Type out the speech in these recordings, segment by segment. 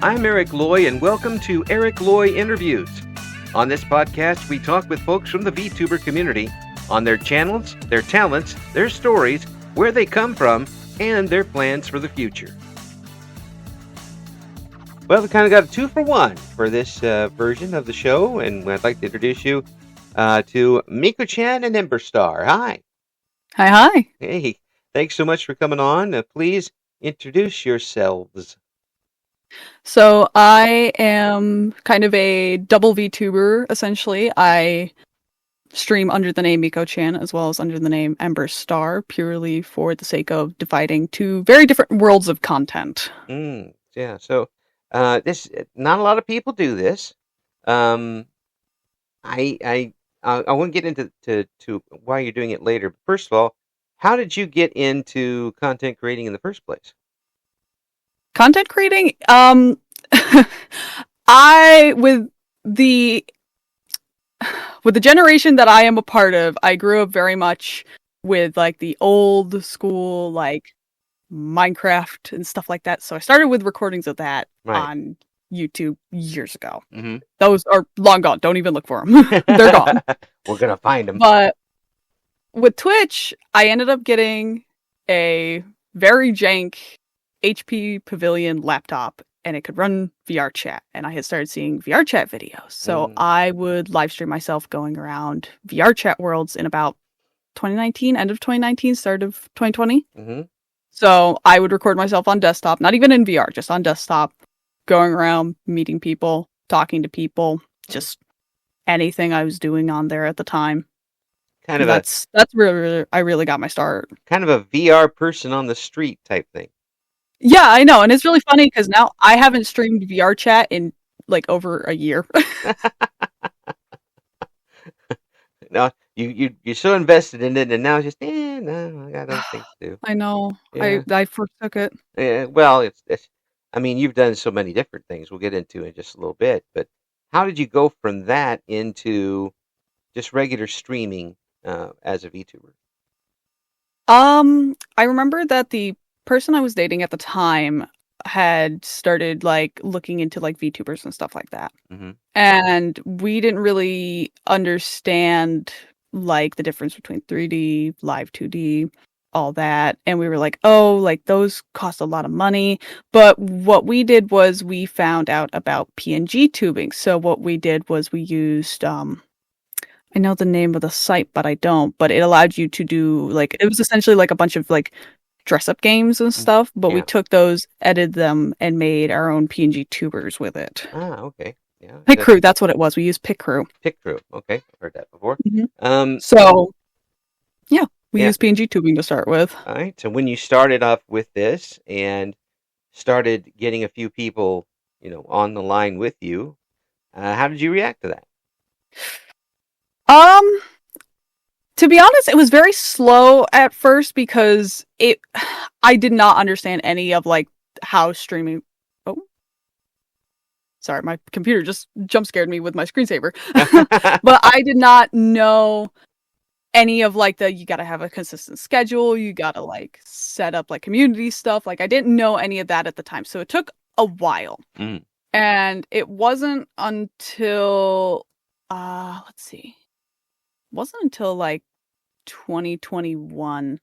I'm Eric Loy, and welcome to Eric Loy Interviews. On this podcast, we talk with folks from the VTuber community on their channels, their talents, their stories, where they come from, and their plans for the future. Well, we kind of got a 2-for-1 for this version of the show, and I'd like to introduce you to Mekochan and Ember. Hi. Hi. Hey, thanks so much for coming on. Please introduce yourselves. So I am kind of a double VTuber, essentially. I stream under the name Mekochan as well as under the name Ember purely for the sake of dividing two very different worlds of content. Yeah, so this not a lot of people do this. I won't get into to why you're doing it later. But first of all, how did you get into content creating in the first place? Content creating, with the generation that I am a part of, I grew up very much with like the old school like Minecraft and stuff like that. So I started with recordings of that on YouTube years ago. Mm-hmm. Those are long gone. Don't even look for them. They're gone. We're gonna find them. But with Twitch, I ended up getting a very jank HP Pavilion laptop, and it could run VR chat, and I had started seeing VR chat videos. So I would live stream myself going around VR chat worlds in about 2019, end of 2019, start of 2020. Mm-hmm. So I would record myself on desktop, not even in VR, just on desktop, going around, meeting people, talking to people, just anything I was doing on there at the time. That's where I really got my start. Kind of a VR person on the street type thing. Yeah, I know, and it's really funny because now I haven't streamed VR chat in like over a year. No, you're so invested in it, and now it's just no, I got other things to do. I know. Yeah. I forsook it. Yeah, well, it's. I mean, you've done so many different things. We'll get into in just a little bit, but how did you go from that into just regular streaming as a VTuber? I remember that the person I was dating at the time had started like looking into like VTubers and stuff like that. Mm-hmm. And we didn't really understand like the difference between 3D, live 2D, all that. And we were like, oh, like those cost a lot of money. But what we did was we found out about PNG tubing. So what we did was we used I know the name of the site, but I don't. But it allowed you to do like, it was essentially like a bunch of like dress-up games and stuff, but we took those, edited them, and made our own PNG tubers with it. Ah, okay. Yeah. Pick Crew, that's what it was. We used Pick Crew. Pick Crew, okay. I've heard that before. Mm-hmm. So, yeah, we used PNG tubing to start with. All right, so when you started off with this and started getting a few people, on the line with you, how did you react to that? To be honest, it was very slow at first because I did not understand any of like how streaming. Oh, sorry, my computer just jump scared me with my screensaver. But I did not know any of like you gotta have a consistent schedule. You gotta like set up like community stuff. Like I didn't know any of that at the time, so it took a while. And it wasn't until let's see. Wasn't until like 2021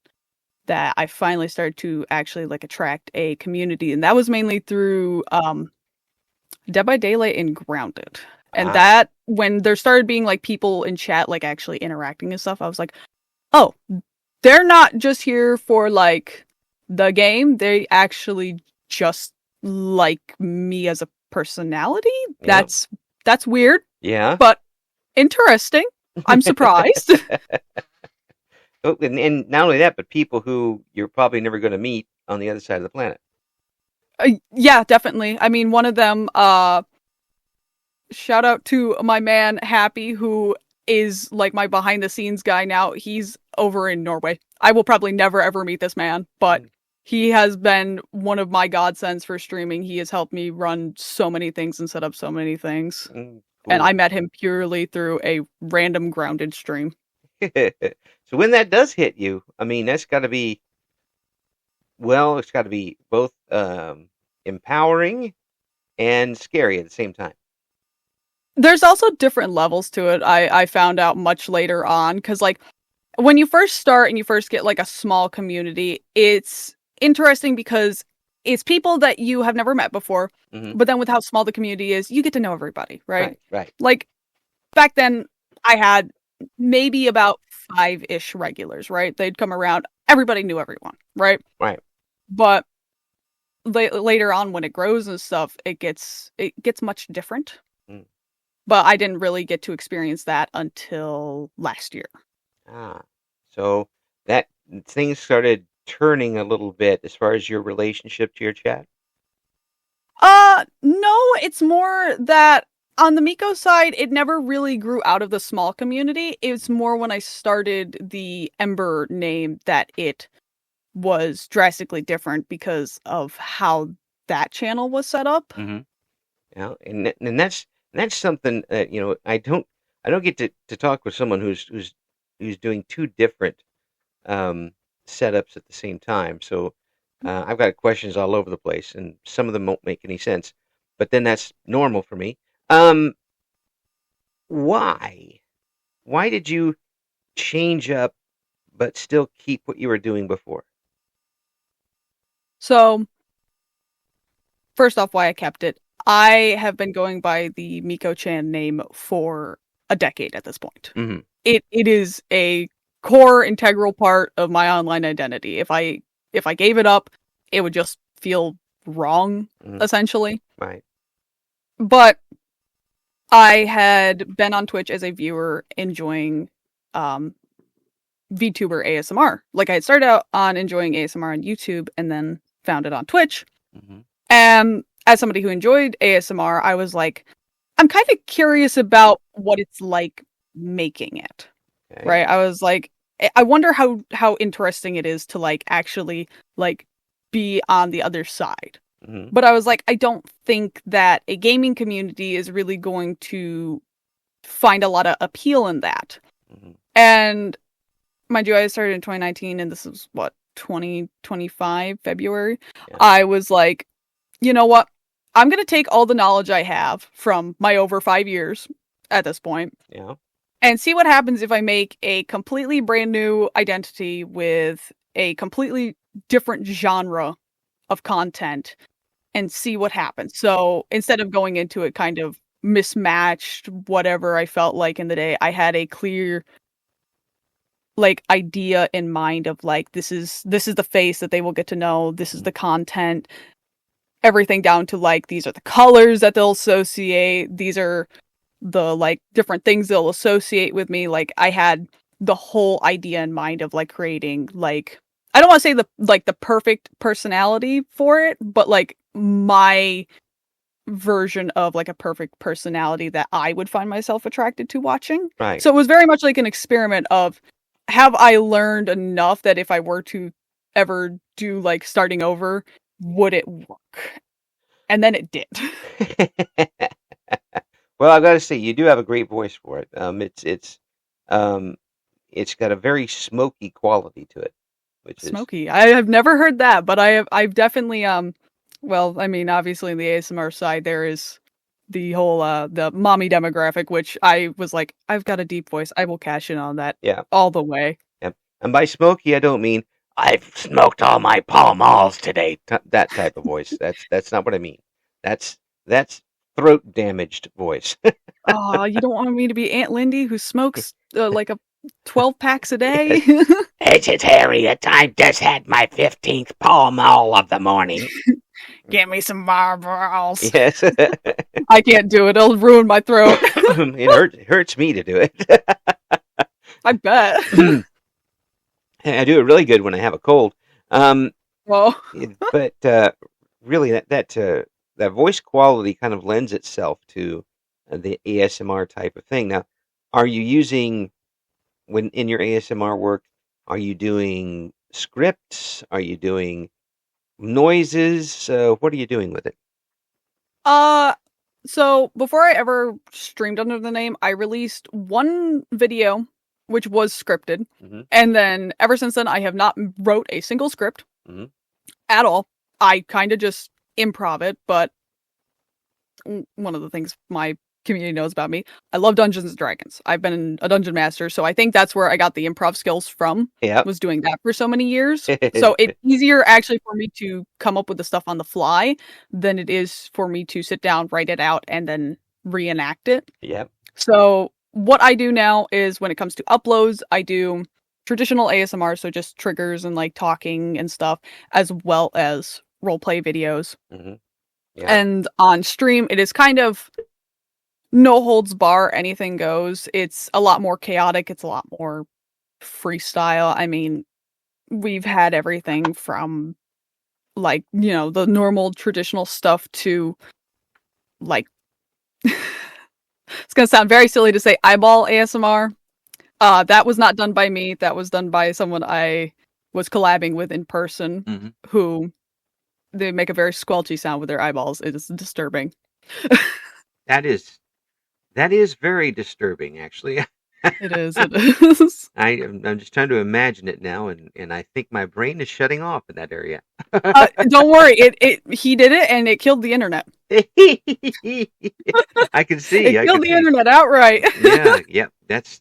that I finally started to actually like attract a community, and that was mainly through Dead by Daylight and Grounded. And that when there started being like people in chat like actually interacting and stuff, I was like, oh, they're not just here for like the game, they actually just like me as a personality. Yep. That's weird. Yeah. But interesting. I'm surprised. Oh, and not only that, but people who you're probably never going to meet on the other side of the planet. Yeah, definitely. I mean, one of them, shout out to my man, Happy, who is like my behind the scenes guy now. He's over in Norway. I will probably never ever meet this man, but he has been one of my godsends for streaming. He has helped me run so many things and set up so many things. Cool. And I met him purely through a random Grounded stream. So when that does hit you, I mean, that's got to be, well, it's got to be both empowering and scary at the same time. There's also different levels to it. I found out much later on because like when you first start and you first get like a small community, it's interesting because it's people that you have never met before. Hmm. But then with how small the community is, you get to know everybody, right? Right. Like back then, I had maybe about 5-ish regulars, right? They'd come around. Everybody knew everyone, right? Right. But later on, when it grows and stuff, it gets much different. Mm. But I didn't really get to experience that until last year. So that things started turning a little bit as far as your relationship to your chat. No, it's more that on the Miko side, it never really grew out of the small community. It's more when I started the Ember name that it was drastically different because of how that channel was set up. Mm-hmm. Yeah, and that's something that I don't get to talk with someone who's doing two different um, setups at the same time. So I've got questions all over the place, and some of them won't make any sense. But then that's normal for me. Um, why? Why did you change up but still keep what you were doing before? So, first off, why I kept it. I have been going by the Mekochan name for a decade at this point. Mm-hmm. It is a core integral part of my online identity. If I gave it up, it would just feel wrong, Mm-hmm. essentially. Right. But I had been on Twitch as a viewer enjoying VTuber ASMR. Like I had started out on enjoying ASMR on YouTube and then found it on Twitch. Mm-hmm. And as somebody who enjoyed ASMR, I was like, I'm kind of curious about what it's like making it. Okay. Right? I was like, I wonder how interesting it is to like actually like be on the other side. Mm-hmm. But I was like, I don't think that a gaming community is really going to find a lot of appeal in that. Mm-hmm. And mind you, I started in 2019 and this is what, 2025 February. Yeah. I was like, you know what? I'm going to take all the knowledge I have from my over 5 years at this point. Yeah. And see what happens if I make a completely brand new identity with a completely different genre of content and see what happens. So instead of going into it kind of mismatched, whatever I felt like in the day, I had a clear like idea in mind of like this is the face that they will get to know, this is the content, everything down to like these are the colors that they'll associate, these are the like different things they'll associate with me. Like I had the whole idea in mind of like creating like I don't want to say the perfect personality for it, but like my version of like a perfect personality that I would find myself attracted to watching. Right. So it was very much like an experiment of have I learned enough that if I were to ever do like starting over, would it work? And then it did. Well, I've got to say, you do have a great voice for it. It's got a very smoky quality to it, which is Smoky. I have never heard that, but I've definitely well, I mean, obviously in the ASMR side there is the whole the mommy demographic, which I was like, I've got a deep voice. I will cash in on that yeah. all the way. Yeah. And by smoky, I don't mean I've smoked all my Pall Malls today. That type of voice. That's not what I mean. That's throat damaged voice. Oh, you don't want me to be Aunt Lindy who smokes like a 12 packs a day? It's Harriet. I just had my 15th Pall Mall of the morning. Give me some Marlboros. Yes. I can't do it. It'll ruin my throat. It hurts me to do it. I bet. I do it really good when I have a cold. Well, But really, that voice quality kind of lends itself to the ASMR type of thing. Now, are you using when in your ASMR work? Are you doing scripts? Are you doing noises? What are you doing with it? so before I ever streamed under the name, I released one video which was scripted, Mm-hmm. and then ever since then I have not wrote a single script Mm-hmm. at all. I kind of just improv it, but one of the things my community knows about me. I love Dungeons and Dragons. I've been a dungeon master, so I think that's where I got the improv skills from. Yep. Was doing that for so many years. So it's easier actually for me to come up with the stuff on the fly than it is for me to sit down, write it out, and then reenact it. Yep. So what I do now is when it comes to uploads, I do traditional ASMR, so just triggers and like talking and stuff, as well as roleplay videos. Mm-hmm. Yep. And on stream, it is kind of no holds bar, anything goes. It's a lot more chaotic. It's a lot more freestyle. I mean, we've had everything from like, you know, the normal traditional stuff to like it's gonna sound very silly to say eyeball ASMR. That was not done by me. That was done by someone I was collabing with in person, Mm-hmm. who they make a very squelchy sound with their eyeballs. It is disturbing. That is very disturbing, actually. It is. It is. I'm just trying to imagine it now, and I think my brain is shutting off in that area. Don't worry. He did it, and it killed the internet. I can see. It killed the internet outright. Yep. That's.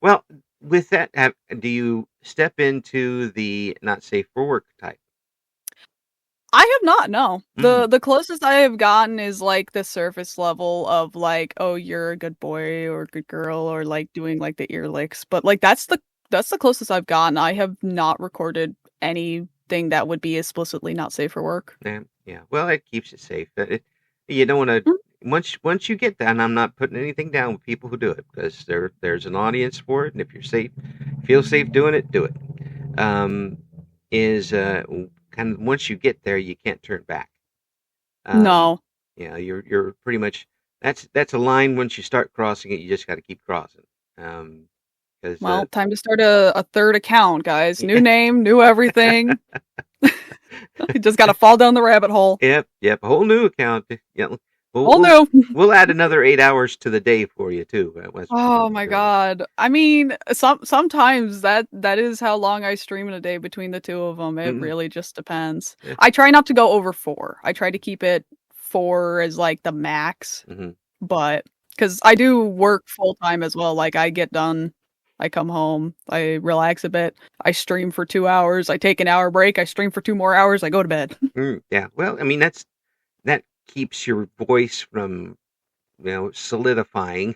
Well, with that, do you step into the not safe for work type? I have not, no. The closest I have gotten is like the surface level of like, oh, you're a good boy or a good girl, or like doing like the ear licks. But like that's the closest I've gotten. I have not recorded anything that would be explicitly not safe for work. Yeah. Well, it keeps it safe. You don't want to. Once you get that, and I'm not putting anything down with people who do it, because there's an audience for it, and if you're safe, feel safe doing it, do it. Kind of once you get there, you can't turn back. No. Yeah, you're pretty much that's a line. Once you start crossing it, you just got to keep crossing. Well, time to start a third account, guys. New name, new everything. You just got to fall down the rabbit hole. Yep. A whole new account. Yeah. We'll add another 8 hours to the day for you too. Oh my god! I mean, sometimes that is how long I stream in a day between the two of them. It really just depends. Yeah. I try not to go over 4. I try to keep it 4 as like the max. But because I do work full time as well. Like I get done, I come home, I relax a bit, I stream for 2 hours, I take an hour break, I stream for 2 more hours, I go to bed. Yeah. Well, I mean that keeps your voice from, solidifying,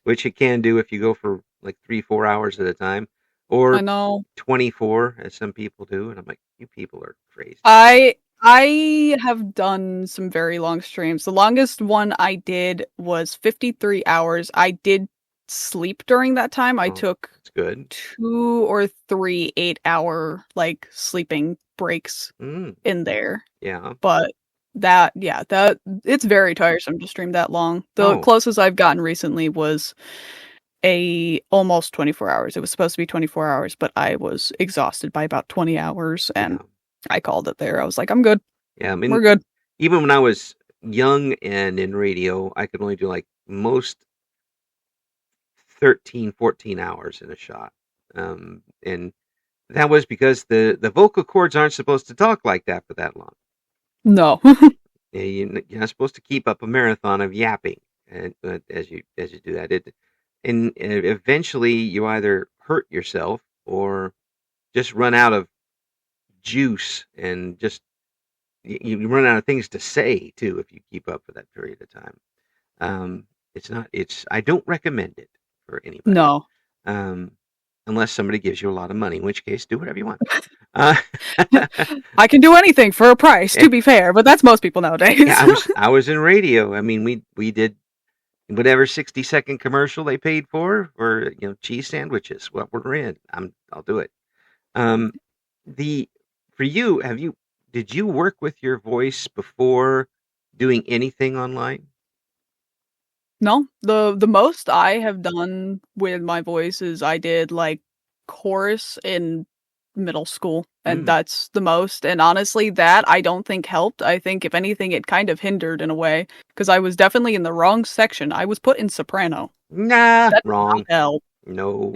which it can do if you go for like 3-4 hours at a time, or I know 24 as some people do, and I'm like, you people are crazy. I have done some very long streams. The longest one I did was 53 hours. I did sleep during that time. I took that's good. 2 or 3 8-hour like sleeping breaks in there. Yeah. But that it's very tiresome to stream that long. The closest I've gotten recently was almost 24 hours. It was supposed to be 24 hours, but I was exhausted by about 20 hours and I called it there. I was like, I'm good. Yeah, I mean, we're good. Even when I was young and in radio, I could only do like most 13, 14 hours in a shot. And that was because the vocal cords aren't supposed to talk like that for that long. No. Yeah, you're not supposed to keep up a marathon of yapping, and as you do that, and eventually you either hurt yourself or just run out of juice, and just you run out of things to say too if you keep up for that period of time. I don't recommend it for anybody. No. Unless somebody gives you a lot of money, in which case do whatever you want. I can do anything for a price, to be fair, but that's most people nowadays. Yeah, I was in radio. I mean, we did whatever 60-second commercial they paid for cheese sandwiches. Well, we're in. I'll do it. For you, did you work with your voice before doing anything online? No, the most I have done with my voice is I did like chorus in middle school, and that's the most. And honestly, that I don't think helped. I think if anything, it kind of hindered in a way because I was definitely in the wrong section. I was put in soprano. Nah, that wrong. Help. No,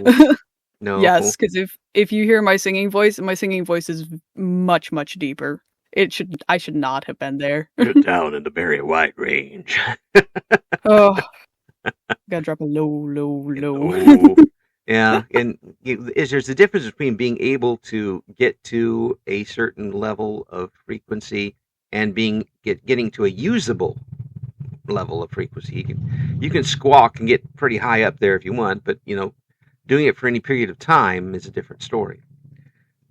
no. Yes, because if you hear my singing voice is much deeper. I should not have been there. You're down in the very wide range. Oh, gotta drop a low. Oh, yeah. And there's a difference between being able to get to a certain level of frequency and getting to a usable level of frequency. You can squawk and get pretty high up there if you want, but doing it for any period of time is a different story.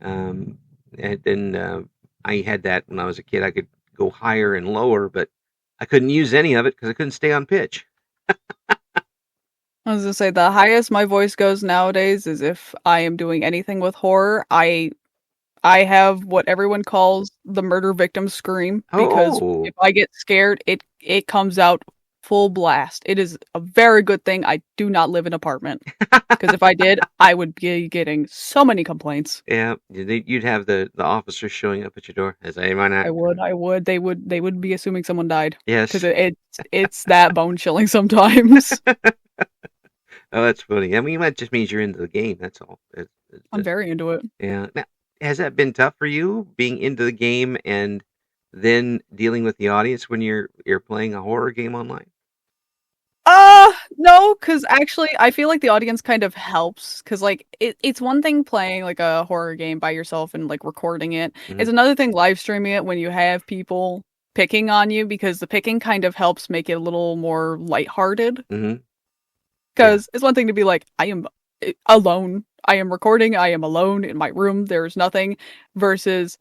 And then I had that when I was a kid. I could go higher and lower, but I couldn't use any of it because I couldn't stay on pitch. I was gonna say the highest my voice goes nowadays is if I am doing anything with horror. I have what everyone calls the murder victim scream because Oh, if I get scared, it comes out full blast. It is a very good thing I do not live in an apartment because if I did, I would be getting so many complaints. yeah. You'd have the officers showing up at your door. As I might not. I would. They would be assuming someone died because Yes. it's that bone chilling sometimes. Oh, that's funny. I mean, that just means you're into the game. That's all. I'm very into it. Yeah. Now, has that been tough for you, being into the game and then dealing with the audience when you're playing a horror game online? No, because actually, I feel like the audience kind of helps. Because like it's one thing playing like a horror game by yourself and like recording it. Hmm. It's another thing live streaming it when you have people picking on you because the picking kind of helps make it a little more lighthearted. Hmm. Yeah. Because it's one thing to be like, I am alone. I am recording. I am alone in my room. There's nothing. Versus,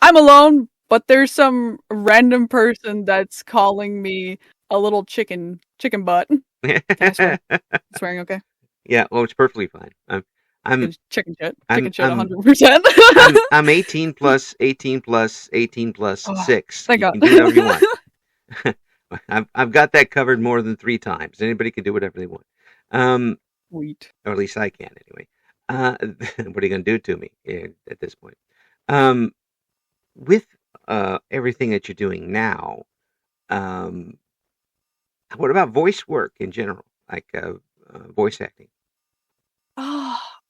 I'm alone, but there's some random person that's calling me a little chicken butt. Can I swear? Swearing okay? Yeah. Oh, it's perfectly fine. I'm It's chicken shit. I'm Chicken shit I'm 100%. I'm 18 plus 18 plus 18 plus Oh, 6. thank You God. can do whatever you want. I've got that covered more than 3 times. Anybody can do whatever they want. Sweet. Or at least I can anyway. What are you going to do to me at this point? Um, with everything that you're doing now, um, what about voice work in general, like voice acting?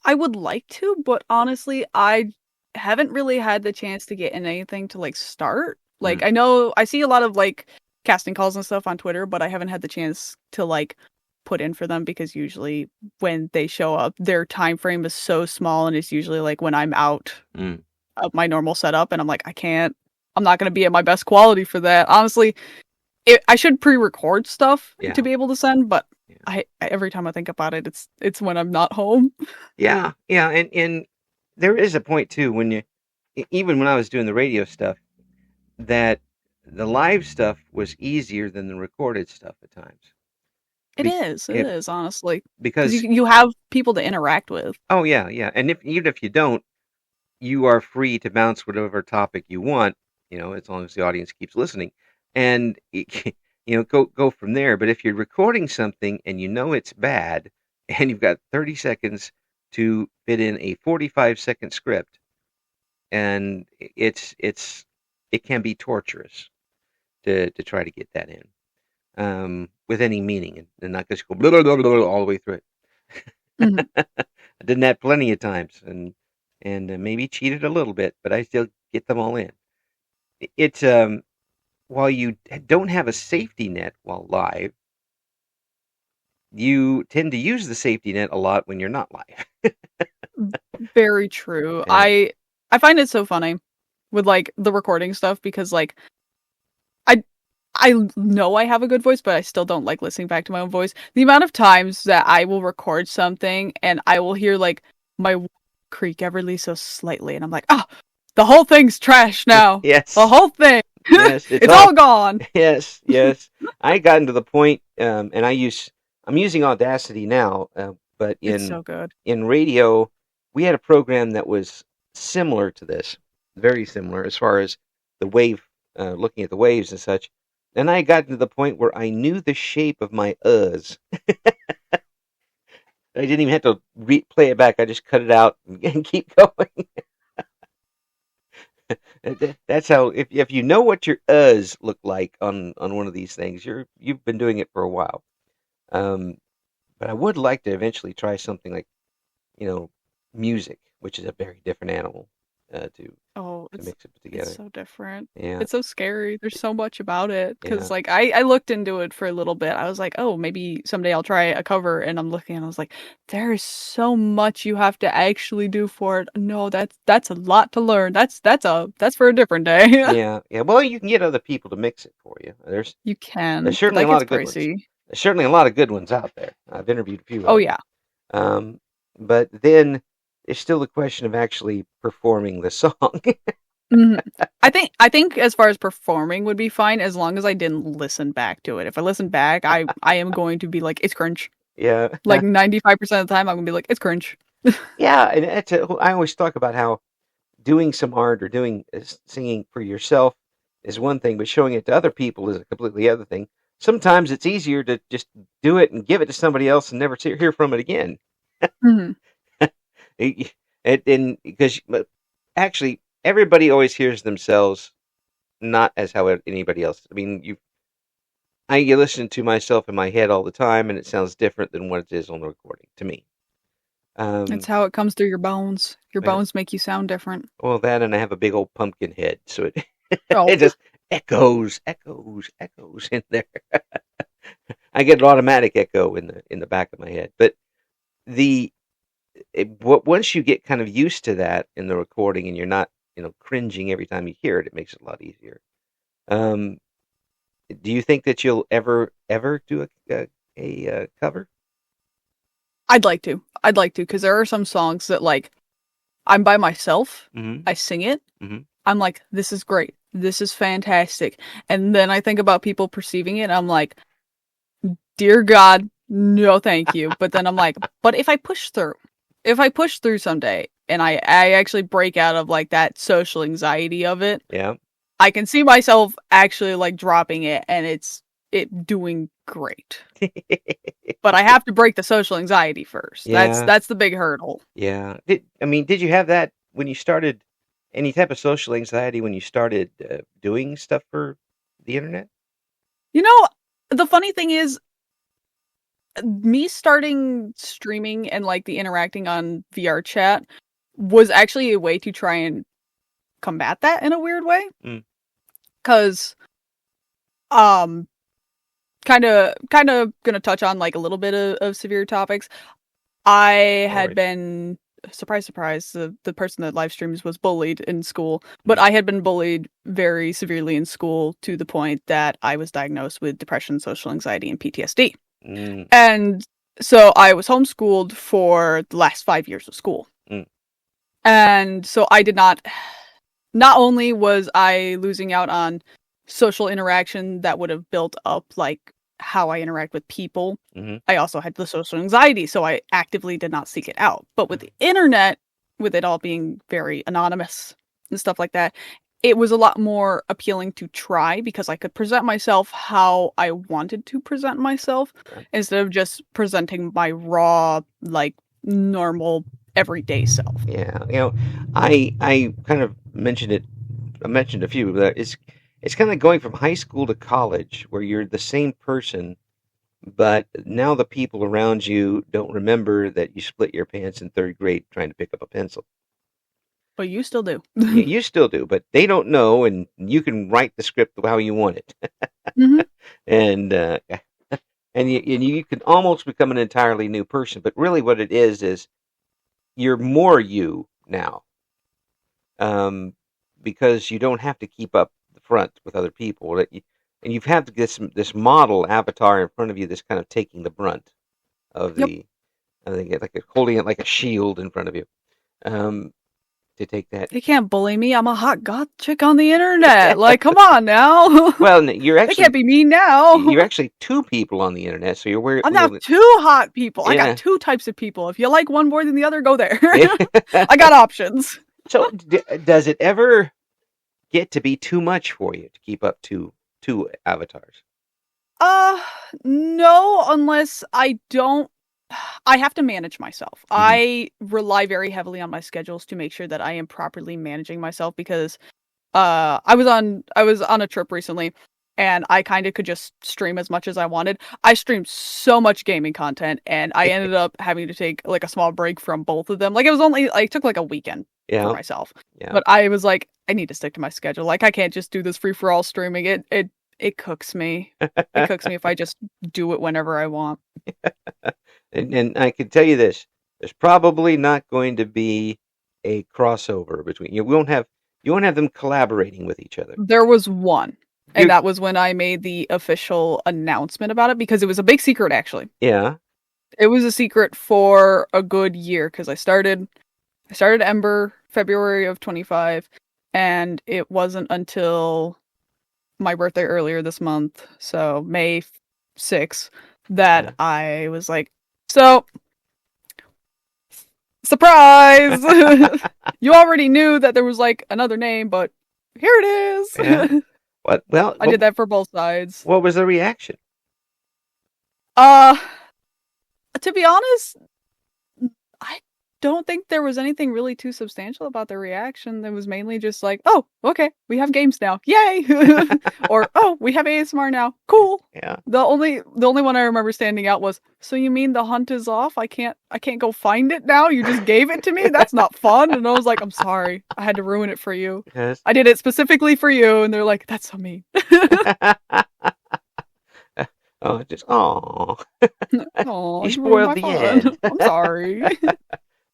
I would like to, but honestly, I haven't really had the chance to get in anything to like start. Like Mm, I know I see a lot of like casting calls and stuff on Twitter, but I haven't had the chance to like put in for them because usually when they show up, their time frame is so small and it's usually like when I'm out mm, of my normal setup and I'm like I'm not going to be at my best quality for that. Honestly, I should pre-record stuff yeah, to be able to send, but yeah, every time I think about it, it's when I'm not home. yeah, yeah. And there is a point too when even when I was doing the radio stuff, that the live stuff was easier than the recorded stuff at times. It Be, is. It it, is, honestly, because because you have people to interact with. oh yeah, yeah. And even if you don't, you are free to bounce whatever topic you want, as long as the audience keeps listening, and go from there. But if you're recording something and it's bad, and you've got 30 seconds to fit in a 45-second script, and it can be torturous to try to get that in with any meaning and not just go blah, blah, blah, blah, all the way through it. Mhm. I did that plenty of times, and maybe cheated a little bit, but I still get them all in. It's while you don't have a safety net while live, you tend to use the safety net a lot when you're not live. Very true. Yeah. I find it so funny with like the recording stuff because like I I know I have a good voice, but I still don't like listening back to my own voice. The amount of times that I will record something and I will hear like my creak everly so slightly, and I'm like, oh, the whole thing's trash now. The Yes, whole thing. yes, it's It's all all gone. yes, yes. I gotten to the point, and I'm using Audacity now, but It's so good. in radio, we had a program that was similar to this, very similar as far as the wave, looking at the waves and such. And I got to the point where I knew the shape of my uhs. I didn't even have to play it back. I just cut it out and keep going. That's how. If you know what your uhs look like on one of these things, you've been doing it for a while. Um, but I would like to eventually try something like, you know, music, which is a very different animal. To Oh, to it's mix it together. so different. Yeah, It's so scary. There's so much about it yeah, because like I looked into it for a little bit. I was like, oh, maybe someday I'll try a cover, and I'm looking and I was like, there is so much you have to actually do for it. No, that's a lot to learn. That's for a different day. yeah, yeah. Well, you can get other people to mix it for you. You There's can, but certainly that a lot gets of good ones. pricey. There's certainly a lot of good ones out there. I've interviewed a few Oh of yeah. them. But then it's still the question of actually performing the song. Mhm. I think as far as performing would be fine as long as I didn't listen back to it. If I listen back, I am going to be like, it's cringe. Yeah, Like 95% of the time, I'm gonna be like, it's cringe. yeah. And I always talk about how doing some art or doing singing for yourself is one thing, but showing it to other people is a completely other thing. Sometimes it's easier to just do it and give it to somebody else and never hear from it again. Mhm. And because actually everybody always hears themselves not as how anybody else. I mean, you listen to myself in my head all the time, and it sounds different than what it is on the recording to me. It's Um, how it comes through your bones. Your well, bones make you sound different. well, that and I have a big old pumpkin head, so it Oh. it just echoes, echoes, echoes in there. I get an automatic echo in the back of my head, but the once you get kind of used to that in the recording, and you're not cringing every time you hear it, it makes it a lot easier. Um, do you think that you'll ever do a cover? I'd like to. I'd like to, because there are some songs that like I'm by myself, Mm-hmm. I sing it, Mm-hmm. I'm like, this is great. This is fantastic. And then I think about people perceiving it, I'm like, dear God, no thank you. But then I'm like, but if I push through someday and I actually break out of like that social anxiety of it, Yeah. I can see myself actually like dropping it and it doing great. But I have to break the social anxiety first. Yeah. That's the big hurdle. Yeah. Did you have that when you started any type of social anxiety when you started doing stuff for the internet? You know, the funny thing is me starting streaming and like the interacting on VR chat was actually a way to try and combat that in a weird way. Mm. Cause um kind of gonna touch on like a little bit of severe topics. I All had right. been surprise surprise, the person that live streams was bullied in school, but I had been bullied very severely in school to the point that I was diagnosed with depression, social anxiety, and PTSD. Mm. And so I was homeschooled for the last 5 years of school. Mm. And so I did not only was I losing out on social interaction that would have built up like how I interact with people, Mm-hmm. I also had the social anxiety, so I actively did not seek it out. But with the internet, with it all being very anonymous and stuff like that, it was a lot more appealing to try because I could present myself how I wanted to present myself Yeah. instead of just presenting my raw, like normal everyday self. Yeah. I kind of mentioned it. I mentioned a few, but it's kind of going from high school to college where you're the same person, but now the people around you don't remember that you split your pants in third grade trying to pick up a pencil. But you still do. Yeah, you still do, but they don't know, and you can write the script how you want it, Hmm. and you can almost become an entirely new person. But really, what it is you're more you now, um, because you don't have to keep up the front with other people. And you've had this model avatar in front of you that's kind of taking the brunt of Yep. I think like holding it like a shield in front of you, um, to take that. They can't bully me. I'm a hot goth chick on the internet. Like, come on now. Well, you're They can't actually be mean now. you're actually two people on the internet, so you're weird. I'm now Well, two hot people. I yeah. got two types of people. If you like one more than the other, go there. Yeah. I got options. So, does it ever get to be too much for you to keep up two avatars? Uh, no, unless I don't. I have to manage myself. Hmm. I rely very heavily on my schedules to make sure that I am properly managing myself because I was on a trip recently and I kind of could just stream as much as I wanted. I streamed so much gaming content and I ended up having to take like a small break from both of them. Like it was only like took like a weekend for Yeah. myself. Yeah. But I was like, I need to stick to my schedule. Like, I can't just do this free for all streaming. It cooks me. It cooks me if I just do it whenever I want. And I can tell you this: there's probably not going to be a crossover between you won't have them collaborating with each other. There was one, and You that was when I made the official announcement about it because it was a big secret, actually. yeah. It was a secret for a good year because I started Ember February of 25, and it wasn't until my birthday earlier this month, so May 6th, that Yeah. I was like, so surprise! You already knew that there was like another name, but here it is. Yeah. What? Well, I did that for both sides. what was the reaction? Uh, to be honest, I don't think there was anything really too substantial about the reaction. It was mainly just like, "Oh, okay, we have games now, yay!" Or, "Oh, we have ASMR now, cool." Yeah. The only one I remember standing out was, "So you mean the hunt is off? I can't go find it now? You just gave it to me? That's not fun." And I was like, "I'm sorry, I had to ruin it for you. Yes. I did it specifically for you." And they're like, "That's so mean." Oh, just oh, Oh, you you ruined spoiled my the fun. end. I'm sorry.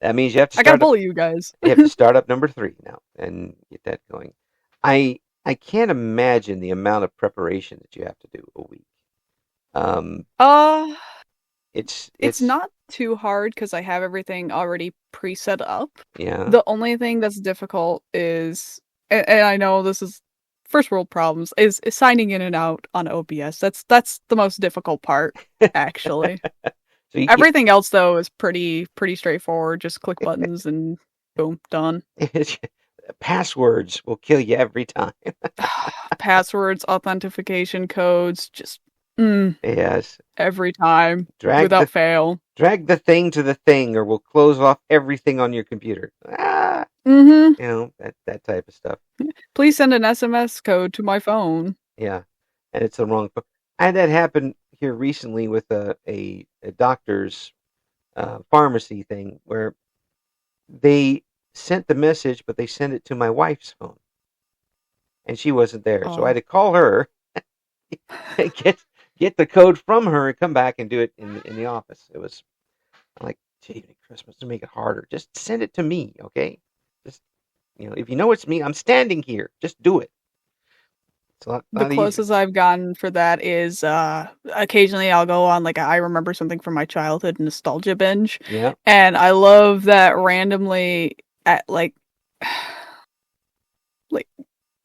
That means you have to I gotta start. bully you guys. You have to start up number 3 now and get that going. I can't imagine the amount of preparation that you have to do a week. Um, Uh, it's it's not too hard because I have everything already pre-set up. yeah. The only thing that's difficult is, and I know this is first world problems, is signing in and out on OBS. That's the most difficult part, actually. So you can't. Everything else though is pretty straightforward. Just click buttons and boom, done. Passwords will kill you every time. Passwords, authentication codes, just Yes. every time, Drag without the fail. drag the thing to the thing, or we'll close off everything on your computer. Ah, Mm-hmm. that type of stuff. Please send an SMS code to my phone. Yeah, and it's the wrong. I had that happen here recently with a doctor's pharmacy thing where they sent the message, but they sent it to my wife's phone, and she wasn't there, so I had Oh. to call her, and get the code from her, and come back and do it in the office. It was I'm like, gee, Christmas to make it harder. Just send it to me, okay? Just if you know it's me, I'm standing here. Just do it. It's a The lot easier. closest I've gotten for that is occasionally I'll go on like I remember something from my childhood nostalgia binge. Yeah. And I love that randomly at like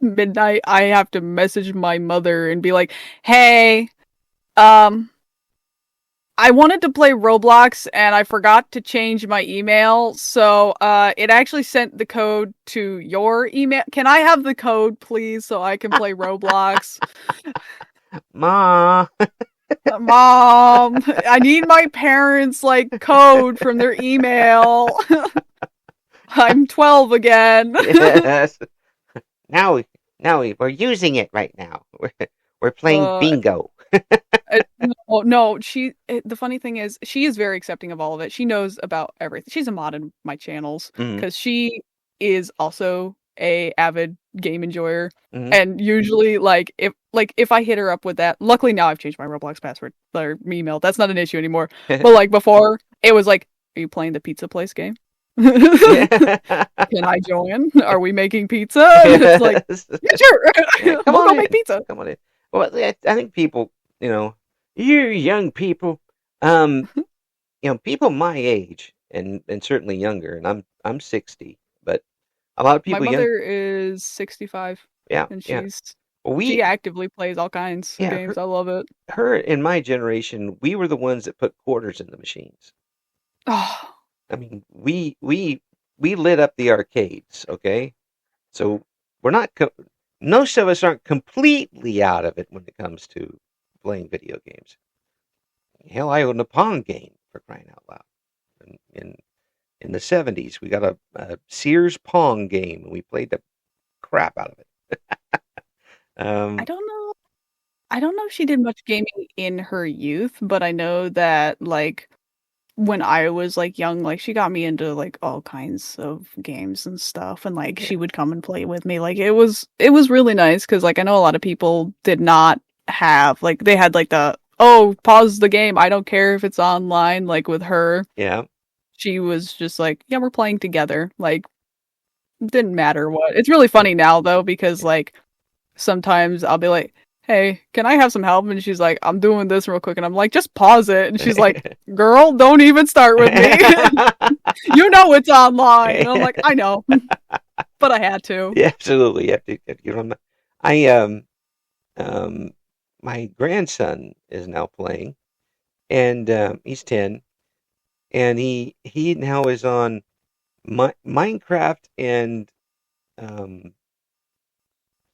midnight I have to message my mother and be like, "Hey, um I wanted to play Roblox and I forgot to change my email, so it actually sent the code to your email. Can I have the code, please, so I can play Roblox?" Ma. Mom, I need my parents' like code from their email. I'm 12 again. Yes. We're using it right now. We're playing bingo. No, the funny thing is, she is very accepting of all of it. She knows about everything. She's a mod in my channels Mhm. because she is also a avid game enjoyer. Mhm. And usually, if I hit her up with that, luckily now I've changed my Roblox password or email. That's not an issue anymore. But like before, it was like, "Are you playing the pizza place game? Yeah. Can I join? Are we making pizza?" It's like, Yes. "Yeah, sure. Yeah, come We'll on go in. make pizza." Come on in. Well, I think people, you young people, people my age and certainly younger, and I'm 60, but a lot of My people young, mother is 65, yeah, and yeah. Well, she actively plays all kinds of yeah, games. I love it. her in my generation, we were the ones that put quarters in the machines. Oh, I mean, we lit up the arcades, okay? So we're not, most of us aren't completely out of it when it comes to playing video games. Hell, I owned a Pong game for crying out loud. In the 70s, we got a Sears Pong game, and we played the crap out of it. I Um, don't know. I don't know if she did much gaming in her youth, but I know that like when I was like young, like she got me into like all kinds of games and stuff, and like Yeah. she would come and play with me. Like it was really nice because like I know a lot of people did not have like they had like the oh pause the game, I don't care if it's online. Like with her, Yeah. she was just like yeah we're playing together. Like didn't matter what. It's really funny now though because like sometimes I'll be like, hey, can I have some help? And she's like, I'm doing this real quick. And I'm like, just pause it. And she's like, girl, don't even start with me. You know it's online. And I'm like, I know, but I had to. Yeah, absolutely. You have to give them. I um my grandson is now playing, and he's 10, and he now is on Minecraft and um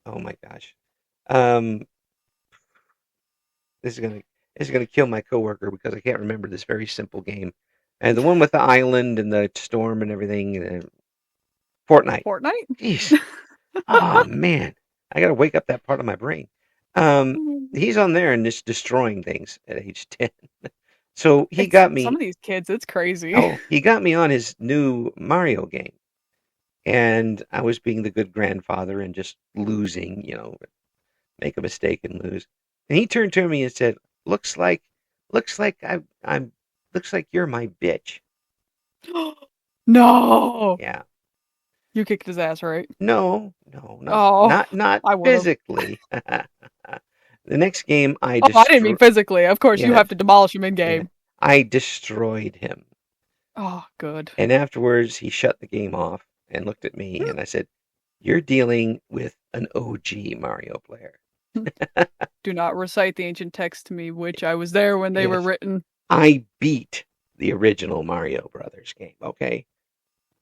oh my gosh, um this is gonna kill my coworker because I can't remember this very simple game, and the one with the island and the storm and everything. Fortnite. Fortnite? Jeez. Oh man, I gotta wake up that part of my brain. Um, he's on there and just destroying things at age 10. So he It's got some me. of these kids, it's crazy. Oh, he got me on his new Mario game, and I was being the good grandfather and just losing. Make a mistake and lose. And he turned to me and said, looks like looks like you're my bitch." No. Yeah. You kicked his ass, right? No, Oh, not I would have. physically. The next game I Oh, I didn't mean destroyed. physically. Of course, you Yeah, have to demolish him in yeah. game. I destroyed him. Oh, good. And afterwards, he shut the game off and looked at me, and I said, "You're dealing with an OG Mario player." Do not recite the ancient text to me, which I was there when they were Yes, written. I beat the original Mario Brothers game. Okay,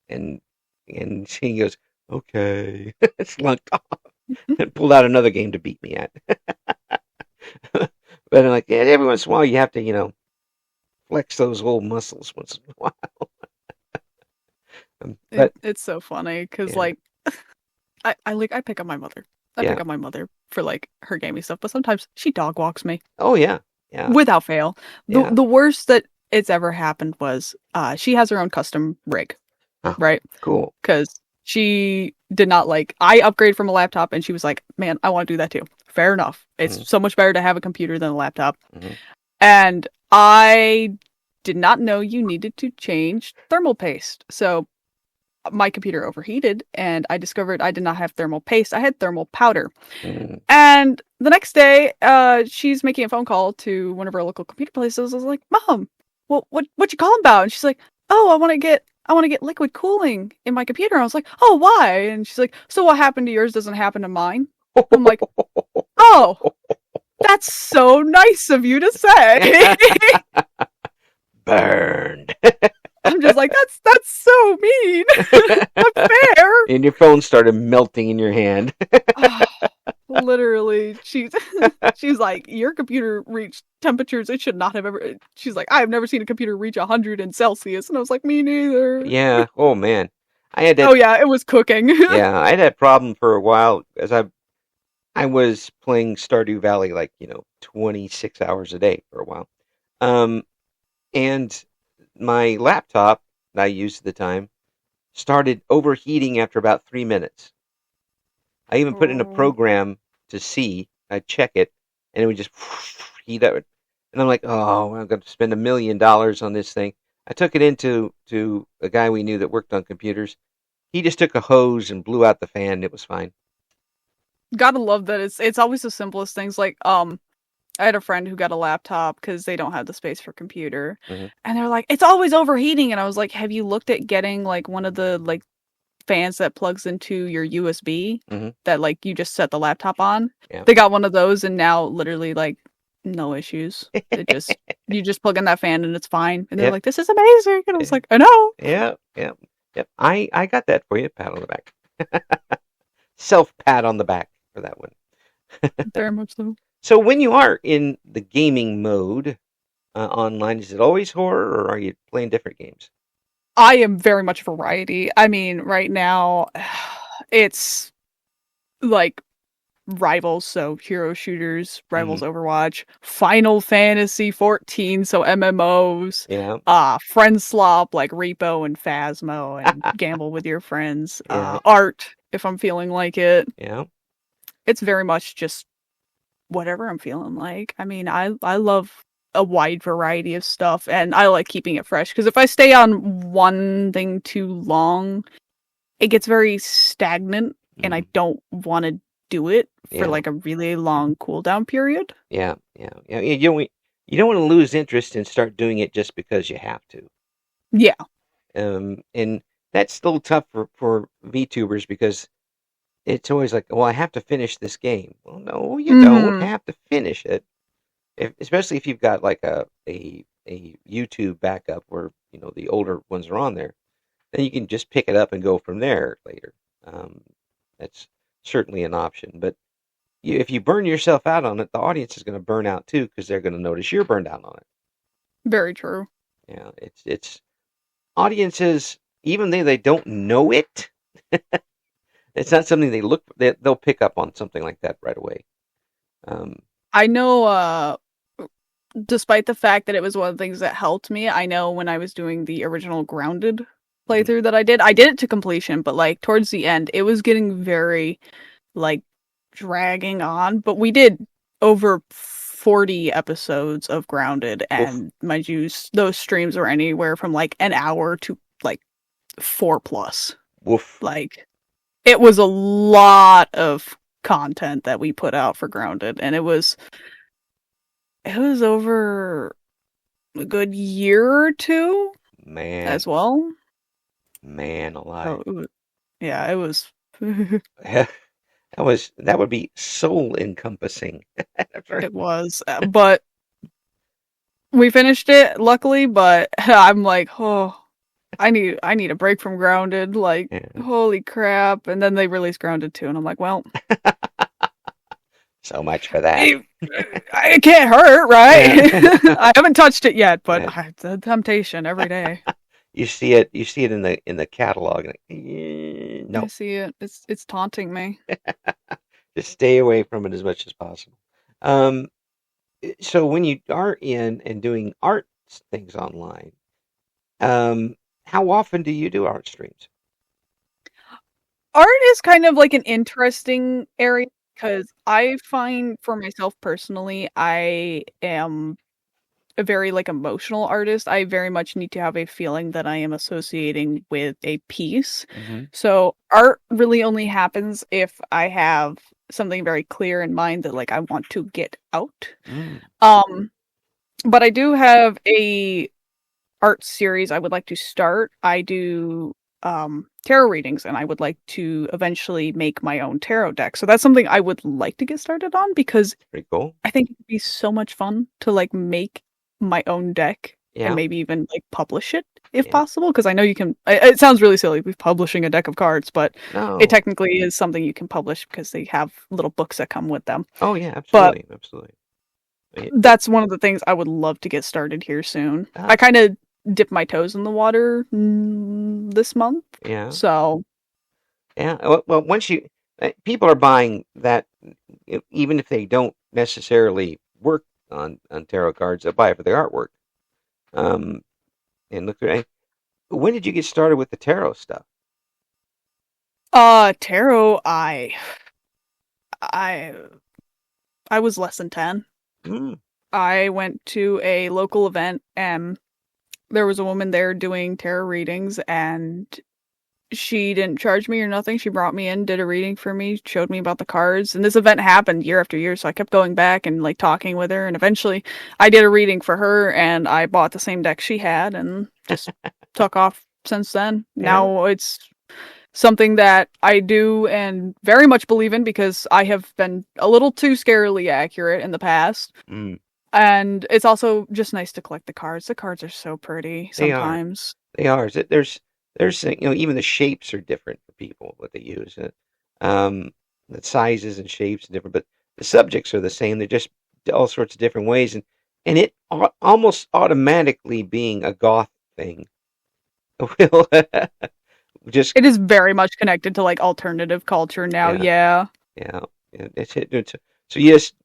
and he goes, "Okay," slunked off and pulled out another game to beat me at. But I'm like, yeah, every once in a while you have to, flex those old muscles once in a while. But It's so funny because yeah, like I pick up my mother. I yeah, pick up my mother for like her gaming stuff, but sometimes she dog walks me oh yeah, yeah, without fail. The yeah. the worst that it's ever happened was she has her own custom rig, Oh, right? cool. Because she did not like I upgraded from a laptop and she was like, man, I want to do that too. Fair enough. Hmm. It's so much better to have a computer than a laptop. Hmm. And I did not know you needed to change thermal paste. So my computer overheated and I discovered I did not have thermal paste. I had thermal powder. Hmm. And the next day, she's making a phone call to one of our local computer places. I was like, Mom, what you calling about? And she's like, oh, I want to get liquid cooling in my computer. And I was like, oh, why? And she's like, so what happened to yours doesn't happen to mine. I'm like, oh, that's so nice of you to say. Burned. I'm just like, that's so mean. Not fair. And your phone started melting in your hand. Literally, she's like, your computer reached temperatures it should not have ever. She's like, I have never seen a computer reach 100 in Celsius, and I was like, me neither. Yeah. Oh man, I had Oh that. yeah, it was cooking. Yeah, I had that problem for a while as I was playing Stardew Valley like 26 hours a day for a while. Um, and my laptop that I used at the time started overheating after about 3 minutes. I even put in a Oh, program to see. I'd check it, and it would just heat up. And I'm like, oh, I'm going to spend $1 million on this thing. I took it into a guy we knew that worked on computers. He just took a hose and blew out the fan. And it was fine. gotta love that. It's always the simplest things. Like I had a friend who got a laptop because they don't have the space for computer, Hmm. and they're like, it's always overheating. And I was like, have you looked at getting like one of the like fans that plugs into your USB Hmm. that like you just set the laptop on? Yeah. They got one of those, and now literally like no issues. It just you just plug in that fan and it's fine. And they're Yep. like, this is amazing. And I was like, I know. Yeah. Yeah. Yep. I got that for you. Pat on the back. Self pat on the back for that one. Very much so. So when you are in the gaming mode online, is it always horror, or are you playing different games? I am very much variety. I mean, right now it's like Rivals, so hero shooters, Rivals Mhm. Overwatch, Final Fantasy 14, so MMOs, Yeah. Friend Slop like Repo and Phasmo and Gamble with your friends, Yeah. art if I'm feeling like it. Yeah. It's very much just whatever I'm feeling like. I mean, I love a wide variety of stuff and I like keeping it fresh because if I stay on one thing too long, it gets very stagnant and I Mhm. don't want to do it for Yeah. like a really long cooldown period. Yeah. Yeah. Yeah. You don't want to lose interest and start doing it just because you have to. Yeah. And that's still tough for VTubers because it's always like, well, I have to finish this game. Well, no, you don't Mhm. have to finish it. Especially if you've got like a YouTube backup where the older ones are on there, then you can just pick it up and go from there later. Um, that's certainly an option. But if you burn yourself out on it, the audience is going to burn out too because they're going to notice you're burned out on it. Very true. Yeah, it's audiences, even though they don't know it, it's not something they'll pick up on something like that right away. Um, I know despite the fact that it was one of the things that helped me, I know when I was doing the original Grounded mhm. playthrough that I did it to completion, but like towards the end, it was getting very like dragging on. But we did over 40 episodes of Grounded, Woof, and mind you, those streams were anywhere from like an hour to like 4 plus. woof. Like it was a lot of content that we put out for Grounded, and it was over a good year or two Man, as well. man So alive. yeah, it was. That would be soul encompassing. It was, but we finished it luckily. But I'm like, oh, I need a break from Grounded. Like, Yeah. holy crap! And then they released Grounded 2, and I'm like, well, So much for that. it, it can't hurt, Yeah. right? I haven't touched it yet, but Yeah. the temptation every day. You see it in the catalog. Like, I no, see it. It's taunting me. just stay away from it as much as possible. Um, so when you are in and doing art things online, um, how often do you do art streams? Art is kind of like an interesting area because I find for myself personally, I am a very like emotional artist. I very much need to have a feeling that I am associating with a piece. Hmm. So art really only happens if I have something very clear in mind that like I want to get out. Mm. Um, but I do have a art series I would like to start. I do tarot readings and I would like to eventually make my own tarot deck. So that's something I would like to get started on because Pretty cool. I think it'd be so much fun to like make my own deck and Yeah, maybe even like publish it if yeah. possible because I know you can it sounds really silly with publishing a deck of cards, but it No. technically is something you can publish because they have little books that come with them. Oh yeah, But absolutely, absolutely. Yeah. that's one of the things I would love to get started here soon. I Ah, kind of dip my toes in the water this month. yeah. So, Yeah. Well, once people are buying that, even if they don't necessarily work on tarot cards, they buy it for the artwork. Um, and look at when did you get started with the tarot stuff? tarot, I I was less than 10. Mm, I went to a local event and there was a woman there doing tarot readings and she didn't charge me or nothing. She brought me in, did a reading for me, showed me about the cards, and this event happened year after year, so I kept going back and like talking with her, and eventually I did a reading for her and I bought the same deck she had and just took off since then. yeah. Now it's something that I do and very much believe in because I have been a little too scarily accurate in the past. Mm, And it's also just nice to collect the cards. The cards are so pretty they are. sometimes. They are. There's even the shapes are different for people what they use. Um, the sizes and shapes are different, but the subjects are the same. They're just all sorts of different ways, and it almost automatically being a goth thing will just It is very much connected to like alternative culture now. yeah Yeah. yeah So you just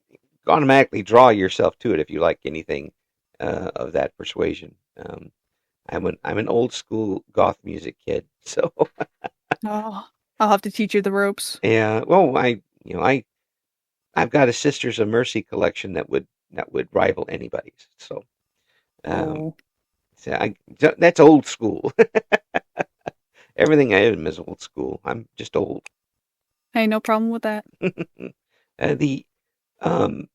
automatically draw yourself to it if you like anything of that persuasion. I'm an old school goth music kid, so Oh, I'll have to teach you the ropes. yeah. Well, I've got a Sisters of Mercy collection that would rival anybody's. So, um, Oh, that's old school. Everything I am is old school. I'm just old. hey, no problem with that. The um,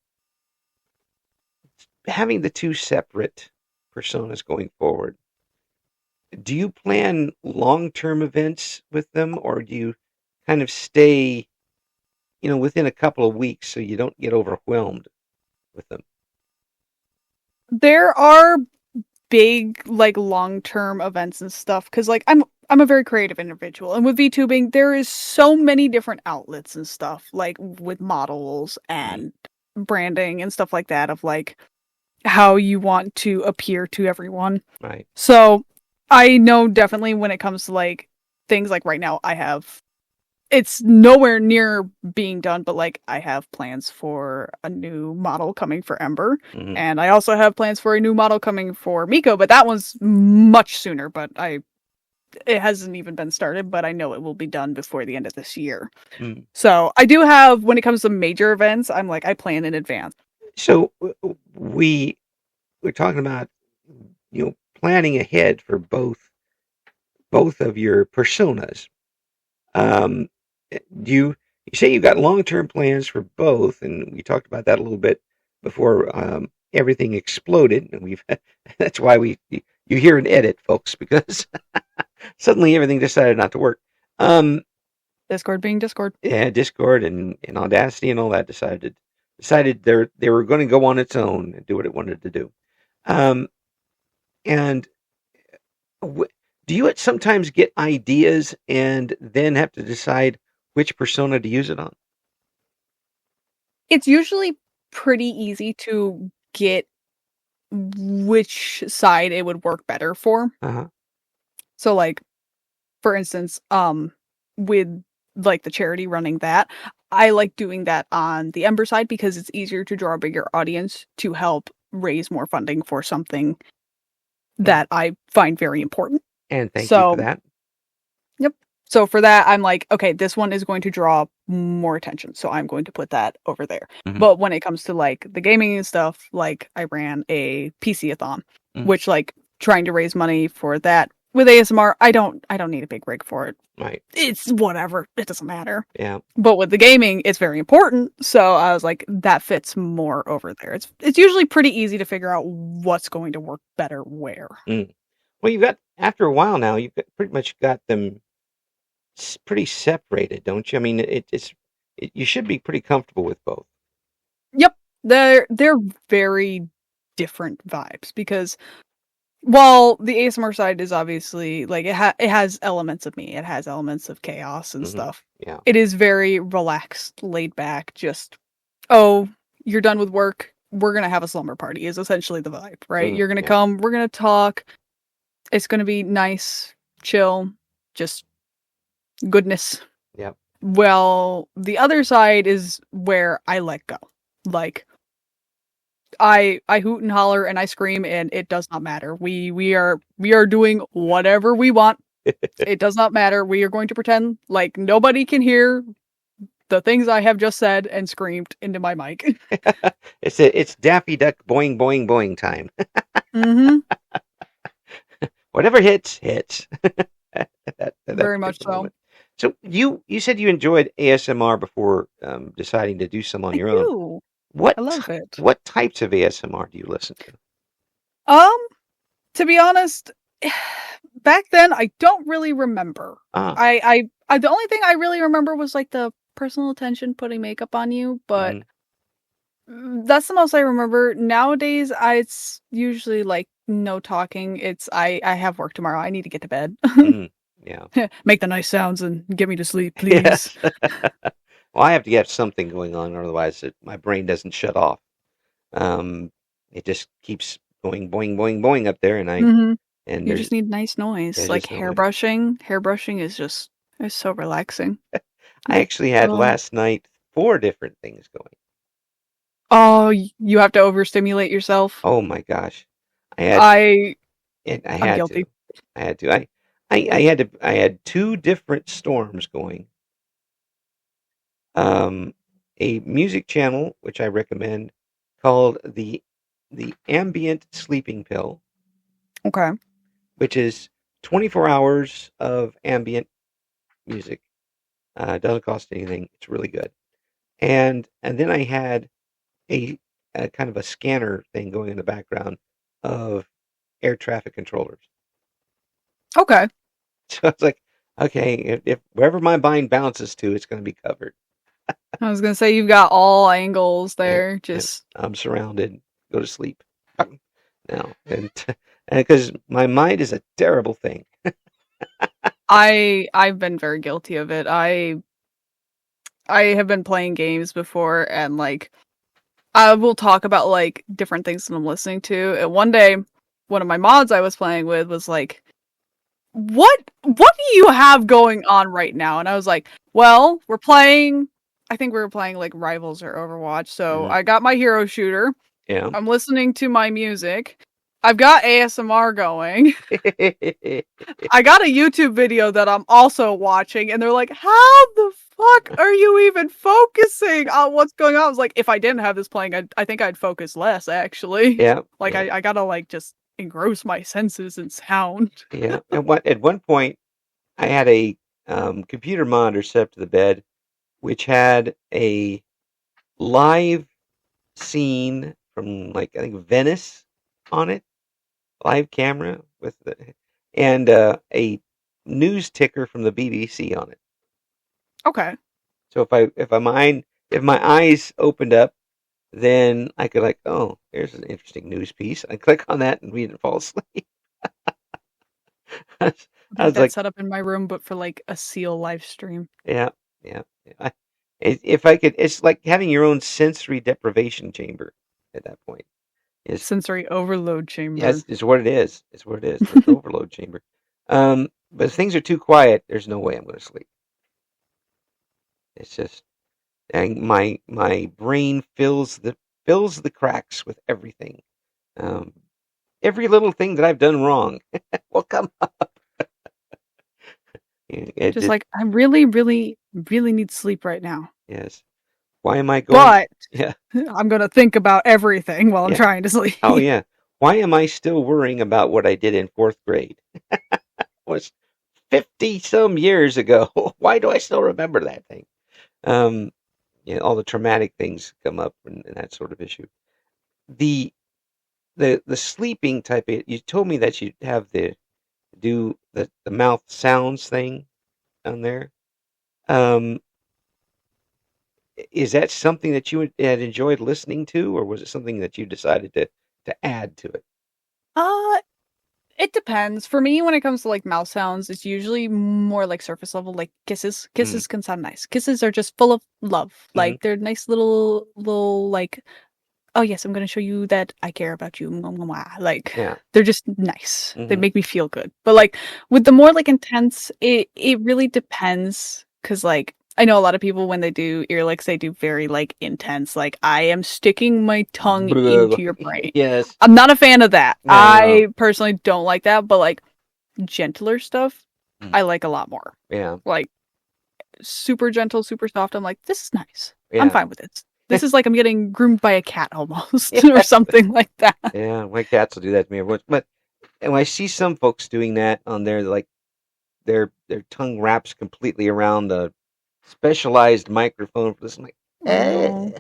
Having the two separate personas going forward. Do you plan long-term events with them, or do you kind of stay, within a couple of weeks so you don't get overwhelmed with them? There are big like long-term events and stuff because like I'm a very creative individual, and with VTubing there is so many different outlets and stuff like with models Right, and branding and stuff like that of like how you want to appear to everyone. right. So I know definitely when it comes to like things like right now I have it's nowhere near being done, but like I have plans for a new model coming for Ember, Hmm. and I also have plans for a new model coming for Miko, but that one's much sooner, but it hasn't even been started, but I know it will be done before the end of this year. Mm. So I do have when it comes to major events, I'm like I plan in advance. So we're talking about planning ahead for both of your personas. Um, you say you got long-term plans for both, and we talked about that a little bit before everything exploded, and we've that's why you hear an edit, folks, because suddenly everything decided not to work. Um, Discord being Discord. yeah, Discord and Audacity and all that decided they were going to go on its own and do what it wanted to do. Um, and do you sometimes get ideas and then have to decide which persona to use it on? It's usually pretty easy to get which side it would work better for. Uh-huh. So like for instance, with like the charity running that, I like doing that on the Ember side because it's easier to draw a bigger audience to help raise more funding for something Yeah. that I find very important. And thank you for So, that. yep. So for that, I'm like, okay, this one is going to draw more attention. So I'm going to put that over there. Hmm. But when it comes to like the gaming and stuff, like I ran a PC-a-thon, Mm. which like trying to raise money for that with ASMR, I don't need a big rig for it. Right. It's whatever. It doesn't matter. Yeah. But with the gaming, it's very important. So I was like, that fits more over there. It's usually pretty easy to figure out what's going to work better where. Mm. Well, after a while now, pretty much got them pretty separated, don't you? I mean, you should be pretty comfortable with both. Yep. They're very different vibes because while the ASMR side is obviously like it has elements of me, it has elements of chaos and Hmm. stuff. Yeah. It is very relaxed, laid back, just oh, you're done with work, we're gonna have a slumber party is essentially the vibe, right? You're gonna Yeah. come, we're gonna talk, it's gonna be nice, chill, just goodness. Yeah. Well, the other side is where I let go. Like I hoot and holler and I scream and it does not matter. We are doing whatever we want. It does not matter. We are going to pretend like nobody can hear the things I have just said and screamed into my mic. It's Daffy Duck boing boing boing time. Mhm. Whatever hits. That's a Very much particular so. moment. So you said you enjoyed ASMR before deciding to do some on I your own. do. What I love it. what types of ASMR do you listen to? Um, to be honest, back then I don't really remember. Ah, I the only thing I really remember was like the personal attention putting makeup on you, but mm, that's the most I remember. Nowadays, it's usually like no talking. It's I have work tomorrow. I need to get to bed. mm, yeah. Make the nice sounds and get me to sleep, please. Yes. Well, I have to get something going on, otherwise my brain doesn't shut off. It just keeps going boing boing boing up there, and Hmm. You there's just need nice noise. there's Like just no way. hairbrushing. Hairbrushing is just it's so relaxing. I Like, actually had oh, last night 4 different things going. Oh, you have to overstimulate yourself. Oh my gosh. I had I and I I'm had to. guilty. I had to. I had 2 different storms going. Um, a music channel which I recommend called the Ambient Sleeping Pill, Okay. which is 24 hours of ambient music. It doesn't cost anything. It's really good. And then I had a kind of a scanner thing going in the background of air traffic controllers. Okay. So I was like, okay, if wherever my mind bounces to, it's going to be covered. I was gonna say you've got all angles Yep, there. yep. Just I'm surrounded. Go to sleep now, and because my mind is a terrible thing. I've been very guilty of it. I have been playing games before and like I will talk about like different things that I'm listening to. And one day, one of my mods I was playing with was like, what do you have going on right now? And I was like, well, we're playing I think we were playing like Rivals or Overwatch. So Mhm. I got my hero shooter. Yeah. I'm listening to my music. I've got ASMR going. I got a YouTube video that I'm also watching, and they're like, how the fuck are you even focusing on what's going on? I was like, if I didn't have this playing, I think I'd focus less, actually. Yeah. Like, Yeah. I gotta, like, just engross my senses in sound. Yeah. At one point, I had a computer monitor set up to the bed, which had a live scene from like I think Venice on it, live camera with the and a news ticker from the BBC on it. Okay. So if my eyes opened up, then I could like, oh, there's an interesting news piece. I click on that and read and fall asleep. I I'd like was that like, set up in my room, but for, like, a Seal live stream. yeah, yeah. Yeah. If I could, it's like having your own sensory deprivation chamber at that point. Is Sensory overload Yes, chamber. is what it is. It's what it is. It's an overload chamber. But if things are too quiet, there's no way I'm going to sleep. It's just, and my brain fills the cracks with everything. Um, every little thing that I've done wrong will come up. It Just just like, I really, really, really need sleep right now. yes. Why am I going? But Yeah, I'm gonna think about everything while I'm yeah. trying to sleep. Oh yeah. Why am I still worrying about what I did in 4th grade? It was 50 some years ago. Why do I still remember that thing? Um, all the traumatic things come up and that sort of issue. The the sleeping type. You told me that you have the mouth sounds thing on there. Um, is that something that you had enjoyed listening to, or was it something that you decided to add to it? Uh, it depends. For me, when it comes to like mouth sounds, it's usually more like surface level, like kisses. Mm, Kisses can sound nice. Kisses are just full of love. hmm Like they're nice little like, oh yes, I'm gonna show you that I care about you. Mwah, mwah, mwah. Like Yeah. they're just nice. They Hmm. make me feel good. But like with the more like intense, it really depends. Cause like I know a lot of people when they do ear licks, they do very like intense. Like I am sticking my tongue into your brain. Yes. I'm not a fan of that. No. I personally don't like that. But like gentler stuff, Mm, I like a lot more. yeah. Like super gentle, super soft. I'm like, this is nice. I'm Yeah. fine with this. This is like I'm getting groomed by a cat almost, or Yes. something like that. Yeah. My cats will do that to me every once. But and when I see some folks doing that on their like their tongue wraps completely around a specialized microphone for this, I'm like, I know.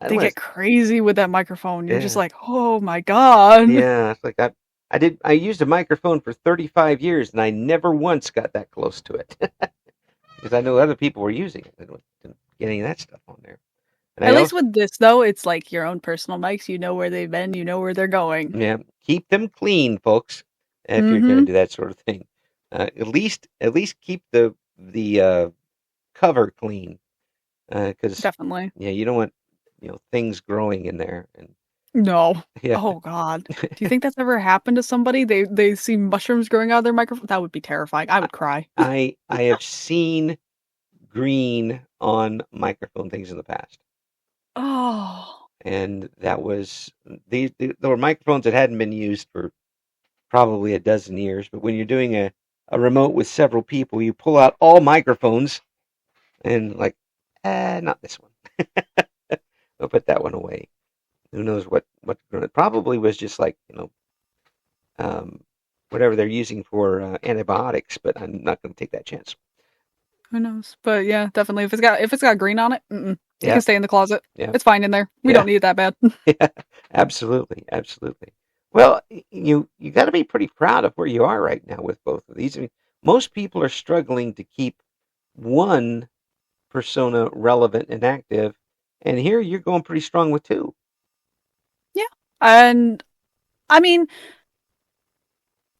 I don't They want get to. crazy with that microphone. You're just Yeah. like, oh my god. Yeah. It's like I used a microphone for 35 years and I never once got that close to it because I know other people were using it and didn't get any of that stuff on there. And I At least also, with this though, it's like your own personal mics. You know where they've been. You know where they're going. yeah, keep them clean, folks, if you're going to Mm-hmm. do that sort of thing. At least keep the cover clean, because Definitely. yeah, you don't want things growing in there, and No. yeah, Oh god. Do you think that's ever happened to somebody? They see mushrooms growing out of their microphone? That would be terrifying. I would cry. I have seen green on microphone things in the past. Oh. And that was there were microphones that hadn't been used for probably a dozen years. But when you're doing a remote with several people, you pull out all microphones and like, not this one. We'll put that one away. Who knows what it probably was just like, um, whatever they're using for antibiotics. But I'm not going to take that chance. Who knows? But yeah, definitely. If it's got green on it, it Yeah, can stay in the closet. yeah, It's fine in there. We yeah, don't need it that bad. yeah. Absolutely, absolutely. Well, you got to be pretty proud of where you are right now with both of these. I mean, most people are struggling to keep one persona relevant and active, and here you're going pretty strong with two. Yeah. And I mean,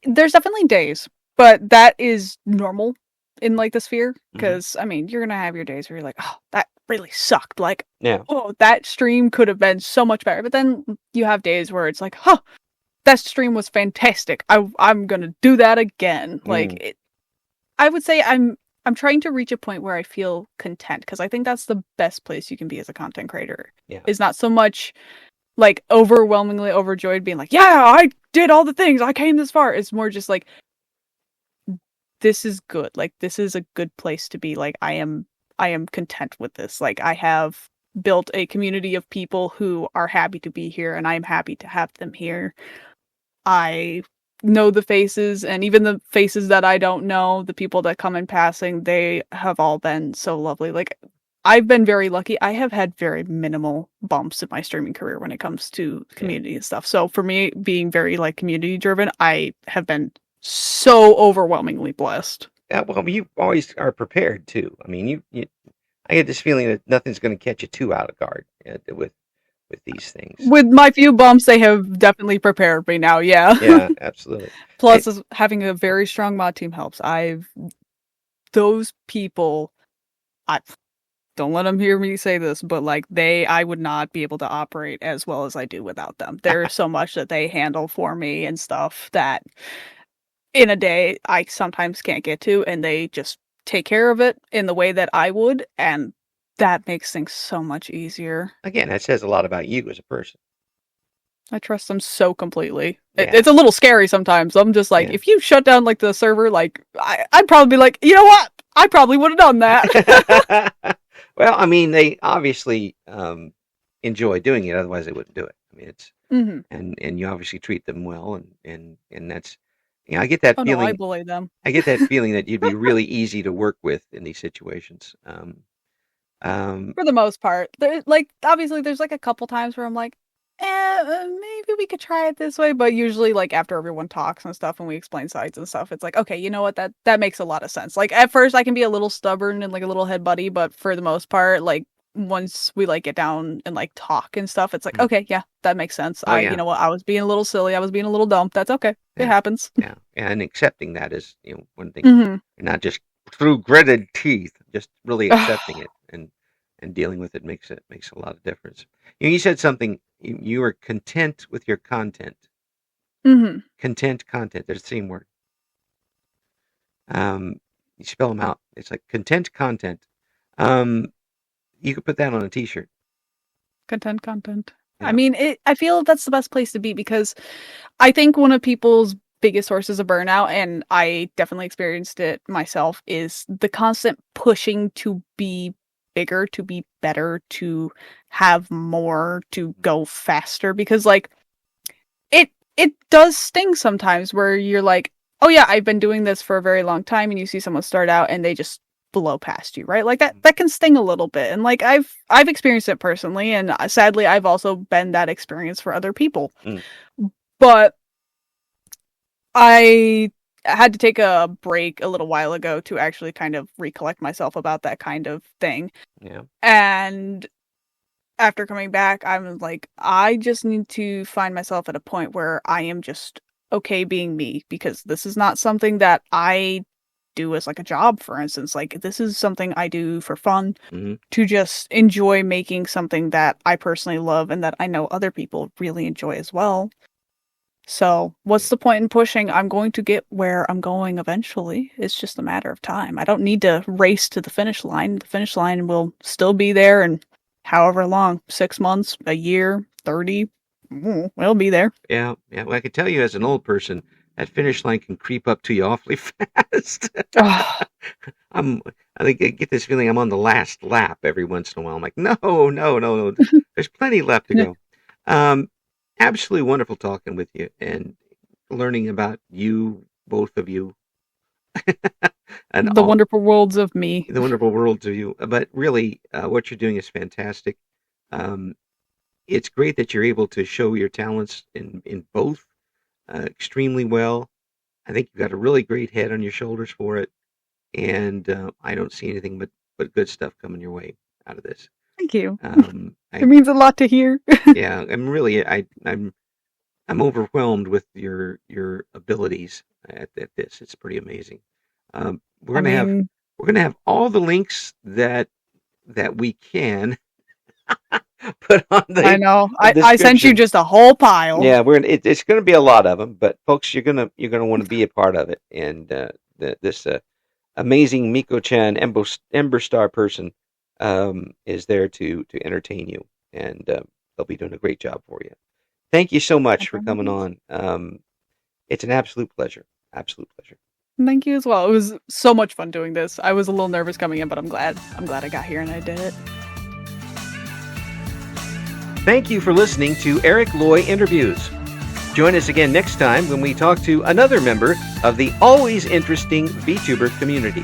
there's definitely days, but that is normal in like the sphere. Because I mean, you're gonna have your days where you're like, oh, that really sucked. Like, Yeah, oh, that stream could have been so much better. But then you have days where it's like, huh, that stream was fantastic. I'm gonna do that again. I would say I'm trying to reach a point where I feel content, because I think that's the best place you can be as a content creator. yeah. Is not so much like overwhelmingly overjoyed being like, yeah, I did all the things, I came this far. It's more just like, this is good. Like, this is a good place to be. Like, I am content with this. Like, I have built a community of people who are happy to be here, and I'm happy to have them here. I know the faces, and even the faces that I don't know, the people that come in passing, they have all been so lovely. Like, I've been very lucky. I have had very minimal bumps in my streaming career when it comes to community and stuff. So for me, being very like community driven, I have been so overwhelmingly blessed. Yeah, well, you always are prepared too. I mean, I get this feeling that nothing's going to catch you too out of guard with these things. With my few bumps, they have definitely prepared me now. Yeah. Yeah, absolutely. Plus, having a very strong mod team helps. Those people, I don't let them hear me say this, but like I would not be able to operate as well as I do without them. There's so much that they handle for me and stuff that in a day I sometimes can't get to, and they just take care of it in the way that I would, and that makes things so much easier. Again, that says a lot about you as a person. I trust them so completely. Yeah. It's a little scary sometimes. I'm just like, Yeah. if you shut down like the server, like I'd probably be like, you know what? I probably would have done that. Well, I mean, they obviously enjoy doing it, otherwise they wouldn't do it. I mean, it's and you obviously treat them well, and that's, I get that feeling. No, I bully them. I get that feeling that you'd be really easy to work with in these situations. For the most part, like obviously there's like a couple times where I'm like, maybe we could try it this way, but usually like after everyone talks and stuff and we explain sides and stuff, it's like, okay, you know what, that makes a lot of sense. Like at first I can be a little stubborn and like a little head buddy, but for the most part, like once we like get down and like talk and stuff, it's like, okay, yeah, that makes sense. Yeah. You know what, I was being a little silly, I was being a little dumb. That's okay. Yeah. It happens. Yeah, and accepting that is, one thing. You're not just through gritted teeth, just really accepting it and dealing with it makes a lot of difference. You said something. You are content with your content. Content content. There's the same word. You spell them out. It's like content content. You could put that on a T-shirt. Content. Yeah. I mean, I feel that's the best place to be, because I think one of people's biggest sources of burnout, and I definitely experienced it myself, is the constant pushing to be bigger, to be better, to have more, to go faster. Because like it does sting sometimes where you're like, oh yeah, I've been doing this for a very long time, and you see someone start out and they just blow past you, right? Like that can sting a little bit. And like I've experienced it personally, and sadly I've also been that experience for other people. But I had to take a break a little while ago to actually kind of recollect myself about that kind of thing. Yeah. And after coming back, I'm like, I just need to find myself at a point where I am just okay being me, because this is not something that I do as like a job, for instance. Like, this is something I do for fun, to just enjoy making something that I personally love and that I know other people really enjoy as well. So what's the point in pushing? I'm going to get where I'm going eventually. It's just a matter of time. I don't need to race to the finish line. The finish line will still be there in however long, 6 months, a year, 30. We'll be there. Yeah. Well, I can tell you as an old person, that finish line can creep up to you awfully fast. I think I get this feeling I'm on the last lap every once in a while. I'm like, no. There's plenty left to go. Absolutely wonderful talking with you and learning about you, both of you, and the wonderful worlds of me. The wonderful worlds of you. But really, what you're doing is fantastic. It's great that you're able to show your talents in both extremely well. I think you've got a really great head on your shoulders for it, and I don't see anything but good stuff coming your way out of this. Thank you. It means a lot to hear. Yeah, I'm overwhelmed with your abilities at this. It's pretty amazing. We're gonna have all the links that we can put on the. I know. I sent you just a whole pile. Yeah, it's going to be a lot of them, but folks, you're gonna want to be a part of it, and this amazing Mekochan Ember Star person is there to entertain you, and they'll be doing a great job for you. Thank you so much for coming on. It's an absolute pleasure. Absolute pleasure. Thank you as well. It was so much fun doing this. I was a little nervous coming in, but I'm glad I got here and I did it. Thank you for listening to Eric Loy Interviews. Join us again next time when we talk to another member of the always interesting VTuber community.